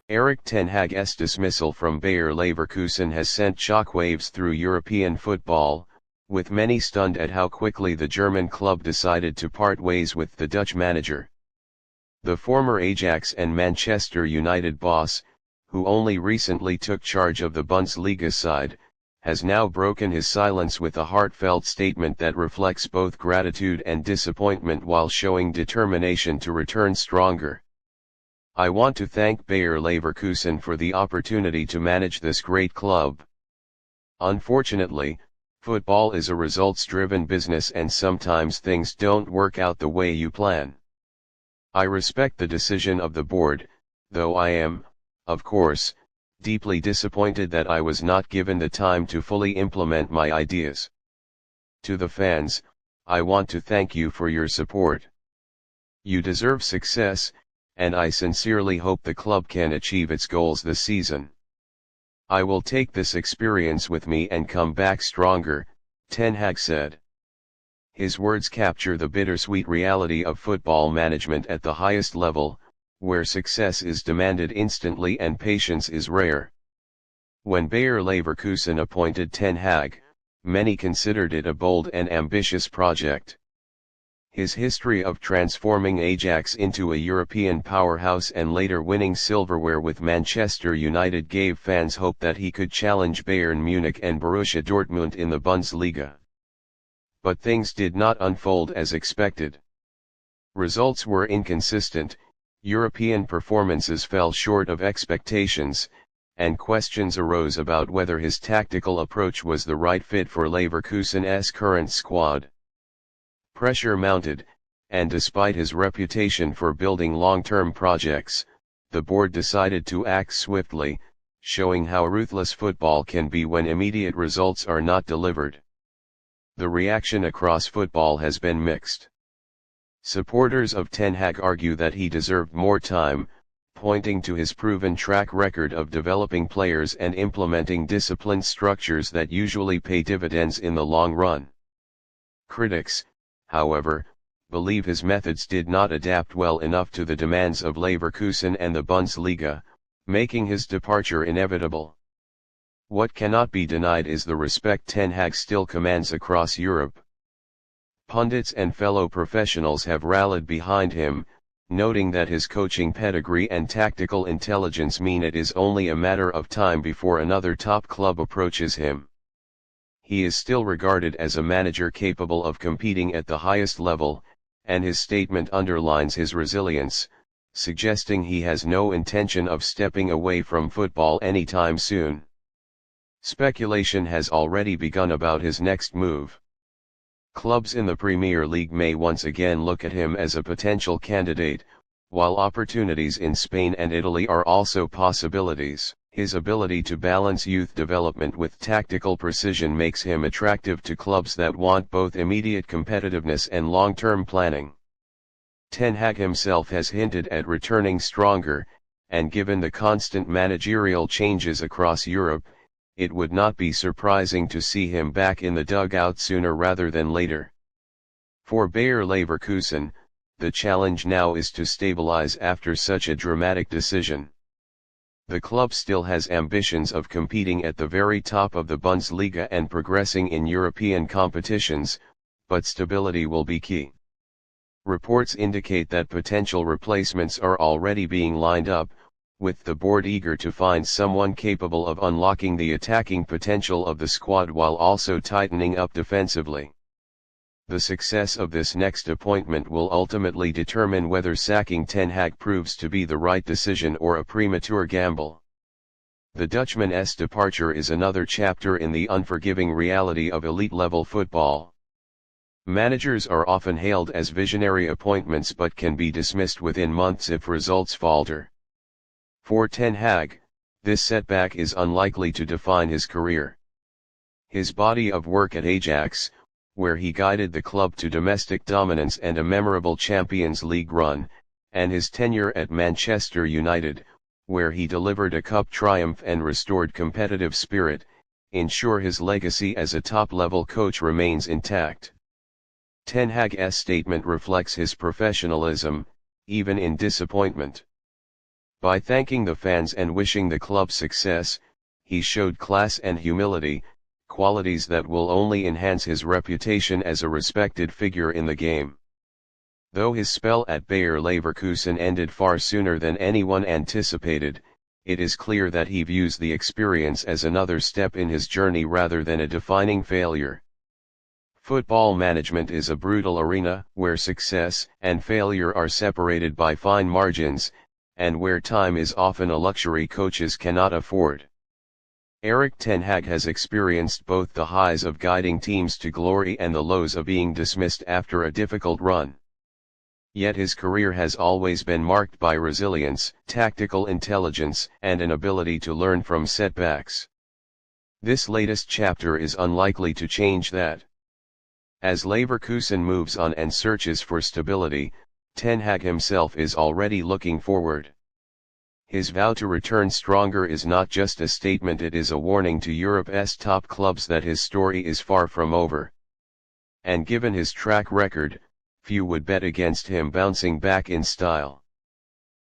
Erik Ten Hag's dismissal from Bayer Leverkusen has sent shockwaves through European football, with many stunned at how quickly the German club decided to part ways with the Dutch manager. The former Ajax and Manchester United boss, who only recently took charge of the Bundesliga side, has now broken his silence with a heartfelt statement that reflects both gratitude and disappointment while showing determination to return stronger. "I want to thank Bayer Leverkusen for the opportunity to manage this great club. Unfortunately, football is a results-driven business and sometimes things don't work out the way you plan. I respect the decision of the board, though I am, of course, deeply disappointed that I was not given the time to fully implement my ideas. To the fans, I want to thank you for your support. You deserve success, and I sincerely hope the club can achieve its goals this season. I will take this experience with me and come back stronger," Ten Hag said. His words capture the bittersweet reality of football management at the highest level, where success is demanded instantly and patience is rare. When Bayer Leverkusen appointed Ten Hag, many considered it a bold and ambitious project. His history of transforming Ajax into a European powerhouse and later winning silverware with Manchester United gave fans hope that he could challenge Bayern Munich and Borussia Dortmund in the Bundesliga. But things did not unfold as expected. Results were inconsistent, European performances fell short of expectations, and questions arose about whether his tactical approach was the right fit for Leverkusen's current squad. Pressure mounted, and despite his reputation for building long-term projects, the board decided to act swiftly, showing how ruthless football can be when immediate results are not delivered. The reaction across football has been mixed. Supporters of Ten Hag argue that he deserved more time, pointing to his proven track record of developing players and implementing disciplined structures that usually pay dividends in the long run. Critics, however, believe his methods did not adapt well enough to the demands of Leverkusen and the Bundesliga, making his departure inevitable. What cannot be denied is the respect Ten Hag still commands across Europe. Pundits and fellow professionals have rallied behind him, noting that his coaching pedigree and tactical intelligence mean it is only a matter of time before another top club approaches him. He is still regarded as a manager capable of competing at the highest level, and his statement underlines his resilience, suggesting he has no intention of stepping away from football anytime soon. Speculation has already begun about his next move. Clubs in the Premier League may once again look at him as a potential candidate, while opportunities in Spain and Italy are also possibilities. His ability to balance youth development with tactical precision makes him attractive to clubs that want both immediate competitiveness and long-term planning. Ten Hag himself has hinted at returning stronger, and given the constant managerial changes across Europe, it would not be surprising to see him back in the dugout sooner rather than later. For Bayer Leverkusen, the challenge now is to stabilize after such a dramatic decision. The club still has ambitions of competing at the very top of the Bundesliga and progressing in European competitions, but stability will be key. Reports indicate that potential replacements are already being lined up, with the board eager to find someone capable of unlocking the attacking potential of the squad while also tightening up defensively. The success of this next appointment will ultimately determine whether sacking Ten Hag proves to be the right decision or a premature gamble. The Dutchman's departure is another chapter in the unforgiving reality of elite-level football. Managers are often hailed as visionary appointments but can be dismissed within months if results falter. For Ten Hag, this setback is unlikely to define his career. His body of work at Ajax, where he guided the club to domestic dominance and a memorable Champions League run, and his tenure at Manchester United, where he delivered a cup triumph and restored competitive spirit, ensure his legacy as a top-level coach remains intact. Ten Hag's statement reflects his professionalism, even in disappointment. By thanking the fans and wishing the club success, he showed class and humility, qualities that will only enhance his reputation as a respected figure in the game. Though his spell at Bayer Leverkusen ended far sooner than anyone anticipated, it is clear that he views the experience as another step in his journey rather than a defining failure. Football management is a brutal arena, where success and failure are separated by fine margins, and where time is often a luxury coaches cannot afford. Erik Ten Hag has experienced both the highs of guiding teams to glory and the lows of being dismissed after a difficult run. Yet his career has always been marked by resilience, tactical intelligence, and an ability to learn from setbacks. This latest chapter is unlikely to change that. As Leverkusen moves on and searches for stability, Ten Hag himself is already looking forward. His vow to return stronger is not just a statement, it is a warning to Europe's top clubs that his story is far from over. And given his track record, few would bet against him bouncing back in style.